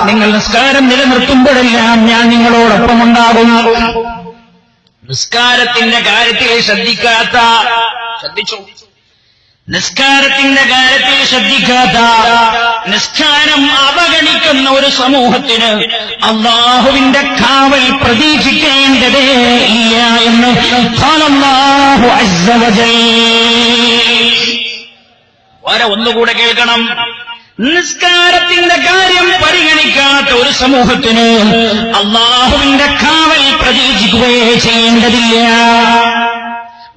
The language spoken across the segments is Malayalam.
നിങ്ങൾ നിസ്കാരം നിലനിർത്തുമ്പോഴെല്ലാം ഞാൻ നിങ്ങളോടൊപ്പം ഉണ്ടാകും. നിസ്കാരത്തിന്റെ കാര്യത്തിൽ ശ്രദ്ധിച്ചു, നിസ്കാരത്തിന്റെ കാര്യത്തിൽ ശ്രദ്ധിക്കാത്ത, നിസ്കാരം അവഗണിക്കുന്ന ഒരു സമൂഹത്തിന് അല്ലാഹുവിന്റെ കാവൽ പ്രതീക്ഷിക്കേണ്ടതേ ഇല്ല എന്ന് അല്ലാഹു അസ്സ വജൽ. ഒന്നുകൂടെ കേൾക്കണം. നിസ്കാരത്തിന്റെ കാര്യം പരിഗണിക്കാത്ത ഒരു സമൂഹത്തിന് അല്ലാഹുവിന്റെ കാവൽ പ്രതീക്ഷിക്കുകയേ ചെയ്യേണ്ടതില്ല.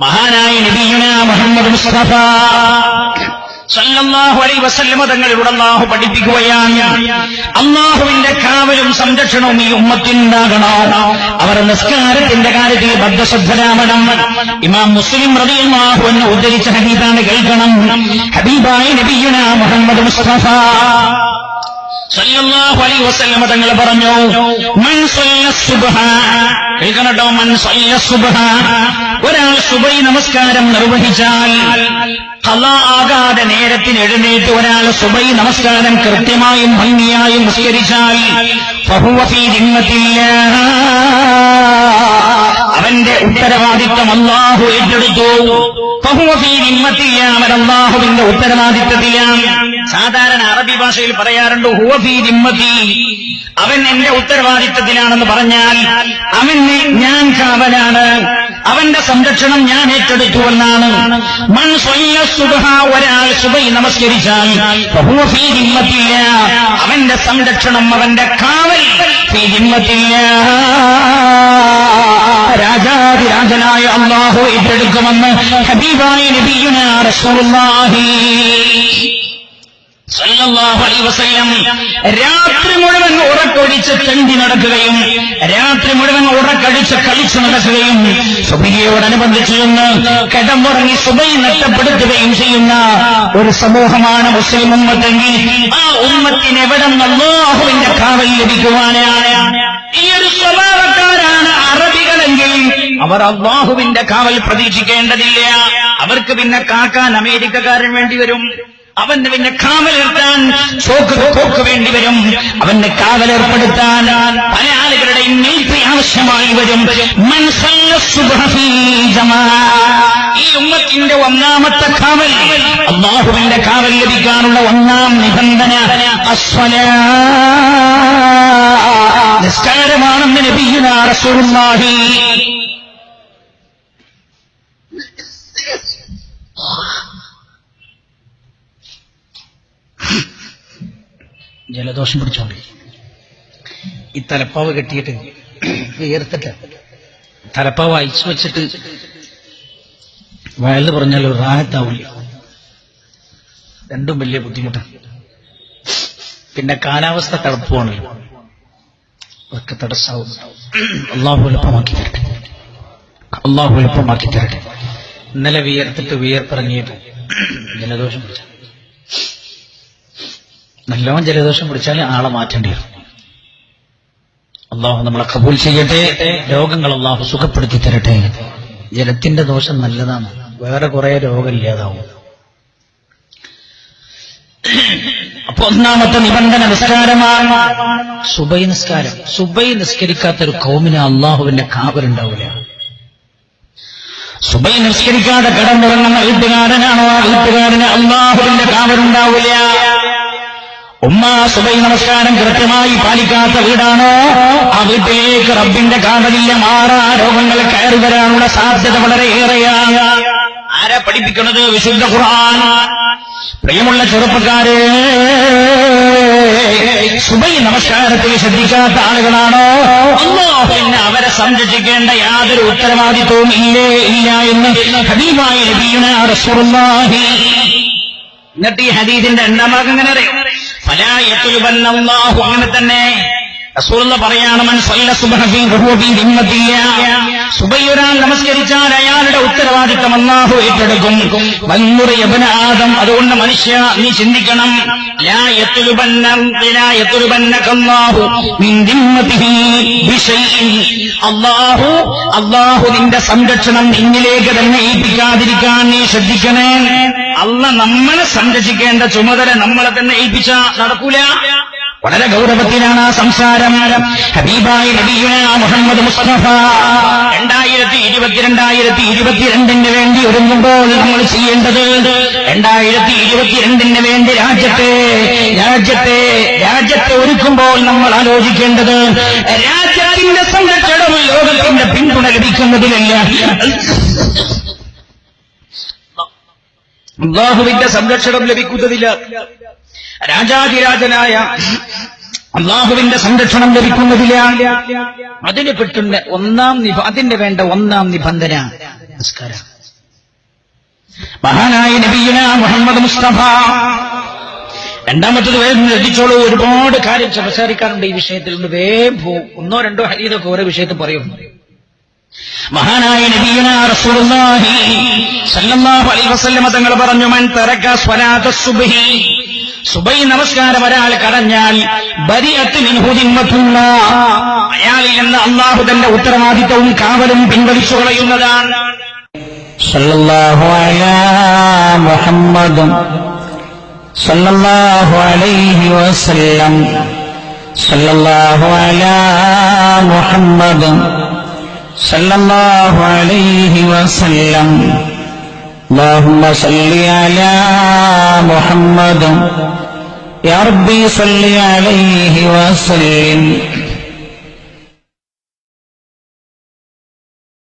മഹാനായ നബിയുനാ മുഹമ്മദ് മുസ്തഫ സല്ലല്ലാഹു അലൈഹി വസല്ലം തങ്ങളോട് അല്ലാഹു പഠിപ്പിക്കുകയാണ്, അല്ലാഹുവിന്റെ കാവലും സംരക്ഷണവും ഈ ഉമ്മത്തിനുണ്ടാകണോ, അവർ നിസ്കാരത്തിന്റെ കാര്യത്തിൽ ബദ്ധശ്രദ്ധരാവണം. ഇമാം മുസ്ലിം റളിയല്ലാഹു അൻഹു ഉദ്ധരിച്ച ഹദീസാണ്, കേൾക്കണം. ഹബീബായ നബിയുനാ മുഹമ്മദ് മുസ്തഫ സല്ലല്ലാഹു അലൈഹി വസല്ലം തങ്ങൾ പറഞ്ഞു, മൻ സല്ല സുബ്ഹ, കേൾക്കണട്ടോ, മൻ സല്ല സുബ്ഹ, ഒരാൾ സുബഹി നമസ്കാരം നിർവഹിച്ചാൽ, ഖളാ ആകാതെ നേരത്തിന് എഴുന്നേറ്റ് ഒരാൾ സുബഹി നമസ്കാരം കൃത്യമായും ഭംഗിയായും നിസ്കരിച്ചാൽ, ഫഹുവ ഫീ ദിമ്മത്തില്ലാഹ്, അവന്റെ ഉത്തരവാദിത്വം അല്ലാഹു ഏറ്റെടുത്തു. ഫഹുവ ഫീ ദിമ്മത്തില്ലാഹ്, അവൻ അല്ലാഹുവിന്റെ ഉത്തരവാദിത്വത്തിലാണ്. സാധാരണ അറബി ഭാഷയിൽ പറയാറുണ്ട് ഹുവ ഫീ ദിമ്മത്തി, അവൻ എന്റെ ഉത്തരവാദിത്വത്തിലാണെന്ന് പറഞ്ഞാൽ അവന് ഞാൻ കാവലാണ്, അവന്റെ സംരക്ഷണം ഞാൻ ഏറ്റെടുത്തു എന്നാണ്. മൻ സ്വല്ല സുബ്ഹ, ഒരാൾ സുബഹി നമസ്കരിച്ചാൽ, ഫഹുവ ഫീ ദിമ്മത്തില്ലാഹ്, അവന്റെ സംരക്ഷണം, അവന്റെ കാവൽ ഫീ ദിമ്മത്തില്ലാഹ്, രാജാതിരാജനായ അല്ലാഹു ഏറ്റെടുക്കുമെന്ന് ഹബീബായ നബിയുനാ റസൂലുള്ളാഹി സല്ലല്ലാഹു അലൈഹി വസല്ലം. രാത്രി മുഴുവൻ ഉറക്കൊഴിച്ച് തെണ്ടി നടക്കുകയും രാത്രി മുഴുവൻ ഉറക്കടിച്ച് കളിച്ചു നടക്കുകയും സുബഹിയോടനുബന്ധിച്ച് നിന്ന് കിടമുറങ്ങി സുബഹി നഷ്ടപ്പെടുത്തുകയും ചെയ്യുന്ന ഒരു സമൂഹമാണ് മുസ്ലിം ഉമ്മത്തെങ്കിൽ ആ ഉമ്മത്തിന് എവിടെ നിന്ന് അല്ലാഹുവിന്റെ കാവൽ ലഭിക്കുവാനാണ്? ഈ ഒരു സ്വഭാവക്കാരാണ് അറബികളെങ്കിൽ അവർ അല്ലാഹുവിന്റെ കാവൽ പ്രതീക്ഷിക്കേണ്ടതില്ല. അവർക്ക് പിന്നെ കാക്കാൻ അമേരിക്കക്കാരൻ വേണ്ടി വരും, അവന് പിന്നെ കാവലേർത്താൻ ചോക്ക് വേണ്ടി വരും, അവന് കാവലേർപ്പെടുത്താൻ പല ആളുകളുടെയും നീതി ആവശ്യമായി വരും. ഈ ഉമ്മത്തിന്റെ ഒന്നാമത്തെ കാവൽ, അല്ലാഹുവിന്റെ കാവൽ ലഭിക്കാനുള്ള ഒന്നാം നിബന്ധന നിസ്കാരമാണെന്ന് നബിയുനാ റസൂലുള്ളാഹി ജലദോഷം പിടിച്ചോണ്ട് ഈ തലപ്പാവ് കെട്ടിയിട്ട് വിയർത്തിട്ട് തലപ്പാവ് അയച്ചു വെച്ചിട്ട് വയല് പറഞ്ഞാൽ ഒരു റാഹത്താവില്ല, രണ്ടും വലിയ ബുദ്ധിമുട്ടാണ്. പിന്നെ കാലാവസ്ഥ തണുപ്പുവാണല്ലോ, അതൊക്കെ തടസ്സാവും. അല്ലാഹു എളുപ്പമാക്കി തരട്ടെ, അല്ലാഹു എളുപ്പമാക്കി തരട്ടെ. ഇന്നലെ വിയർത്തിട്ട് വിയർപ്പിറങ്ങിയിട്ട് ജലദോഷം പിടിച്ച, നല്ലോണം ജലദോഷം പിടിച്ചാൽ ആളെ മാറ്റേണ്ടി വരും. അല്ലാഹു നമ്മളെ കബൂൽ ചെയ്യട്ടെ, രോഗങ്ങൾ അല്ലാഹു സുഖപ്പെടുത്തി തരട്ടെ. ജലത്തിന്റെ ദോഷം നല്ലതാണ്, വേറെ കുറെ രോഗം ഇല്ലാതാവും. അപ്പൊ ഒന്നാമത്തെ നിബന്ധന നിസ്കാരമാണ്, സുബൈ നിസ്കാരം. സുബൈ നിസ്കരിക്കാത്തൊരു കൗമിന് അല്ലാഹുവിന്റെ കാവലുണ്ടാവില്ല. സുബൈ നിസ്കരിക്കാതെ കിടന്നുറങ്ങുന്ന വീട്ടുകാരനാണോ ആ വീട്ടുകാരന് അല്ലാഹുവിന്റെ കാവലുണ്ടാവില്ല. ഉമ്മ സുബൈ നമസ്കാരം കൃത്യമായി പാലിക്കാത്ത വീടാണോ ആ വീട്ടിലേക്ക് റബ്ബിന്റെ കാവലില്ല, മാറാ രോഗങ്ങൾ കയറി വരാനുള്ള സാധ്യത വളരെ ഏറെയാണ്. ആരാ പഠിപ്പിക്കുന്നത്? വിശുദ്ധ ഖുർആൻ. പ്രിയമുള്ള ചെറുപ്പക്കാരെ, സുബൈ നമസ്കാരത്തിൽ ശ്രദ്ധിക്കാത്ത ആളുകളാണോ അല്ലാഹുവിനെ അവരെ സംരക്ഷിക്കേണ്ട യാതൊരു ഉത്തരവാദിത്വവും ഇല്ല എന്ന് ഹബീബായ നബിയുനാ റസൂലുള്ളാഹി. എന്നിട്ട് ഈ ഹദീസിന്റെ രണ്ടാം ഭാഗം എങ്ങനെ അറിയാം? ഫലാ യത്ലുബന്നല്ലാഹു, അങ്ങനെ തന്നെ റസൂലുള്ളാഹി പറയാണ്, മൻ സല്ല സുബ്ഹ ഫീ റുഹൂബി ദിമ്മത്തില്ലാഹ്, സുബൈ ഒരാൾ നമസ്കരിച്ചാൽ അയാളുടെ ഉത്തരവാദിത്തം അല്ലാഹു ഏറ്റെടുക്കും. വന്നുറ ഇബ്ന ആദം, അതുകൊണ്ട് മനുഷ്യ നീ ചിന്തിക്കണം, ലാ യത്ലുബന്നകല്ലാഹു മിൻ ദിമ്മതിഹി ബിശൈഇൻ, അല്ലാഹു നിന്റെ സംരക്ഷണം നിന്നിലേക്ക് തന്നെ ഏൽപ്പിക്കാതിരിക്കാൻ നീ ശ്രദ്ധിക്കണേ. അള്ളാഹ് നമ്മളെ സംരക്ഷിക്കേണ്ട ചുമതല നമ്മളെ തന്നെ ഏൽപ്പിച്ച നടക്കൂല. വളരെ ഗൗരവത്തിലാണ് ആ സംസാരം. ഹബീബായി നബിയുനാ മുഹമ്മദ് മുസ്തഫ 2022 വേണ്ടി ഒരുങ്ങുമ്പോൾ നമ്മൾ ചെയ്യേണ്ടത് 2022 വേണ്ടി രാജ്യത്തെ ഒരുക്കുമ്പോൾ നമ്മൾ ആലോചിക്കേണ്ടത് രാജ്യത്തിന്റെ സംരക്ഷണം ലോകത്തിന്റെ പിന്തുണ ലഭിക്കുന്നതിലല്ല, അല്ലാഹുവിന്റെ സംരക്ഷണം ലഭിക്കുന്നതില്ല, രാജാതിരാജനായ അല്ലാഹുവിന്റെ സംരക്ഷണം ലഭിക്കുന്നതില്ല. അതിന് പെട്ടുണ്ട് അതിന് വേണ്ട ഒന്നാം നിബന്ധന നമസ്കാരം. മഹാനായ നബിയുനാ മുഹമ്മദ് മുസ്തഫ. രണ്ടാമത്തത് വേഗം ശ്രദ്ധിച്ചോളൂ, ഒരുപാട് കാര്യം സംസാരിക്കാറുണ്ട് ഈ വിഷയത്തിലുണ്ട്. വേഗം ഒന്നോ രണ്ടോ ഹദീസൊക്കെ ഓരോ വിഷയത്തിൽ പറയും. മഹാനായ നബിയുനാ റസൂലുള്ളാഹി സ്വല്ലല്ലാഹു അലൈഹി വസല്ലം തങ്ങൾ പറഞ്ഞു, മൻ തറക സ്വലാത്ത സുബ്ഹി, സുബൈ നമസ്കാരം ഒരാൾ കടഞ്ഞാൽ ബരിഅത്ത് മിൻഹു ദിമ്മത്തുല്ലാഹ്, അയാളിൽ നിന്ന് അല്ലാഹു തന്റെ ഉത്തരവാദിത്തവും കാവലും പിൻവലിച്ചു കളയുന്നതാണ്. സല്ലല്ലാഹു അലാ മുഹമ്മദ് സല്ലല്ലാഹു അലൈഹി വസല്ലം. സല്ലല്ലാഹു അലാ മുഹമ്മദ് സല്ലല്ലാഹു അലൈഹി വസല്ലം. اللهم صل على محمد يا ربي صل عليه وسلم.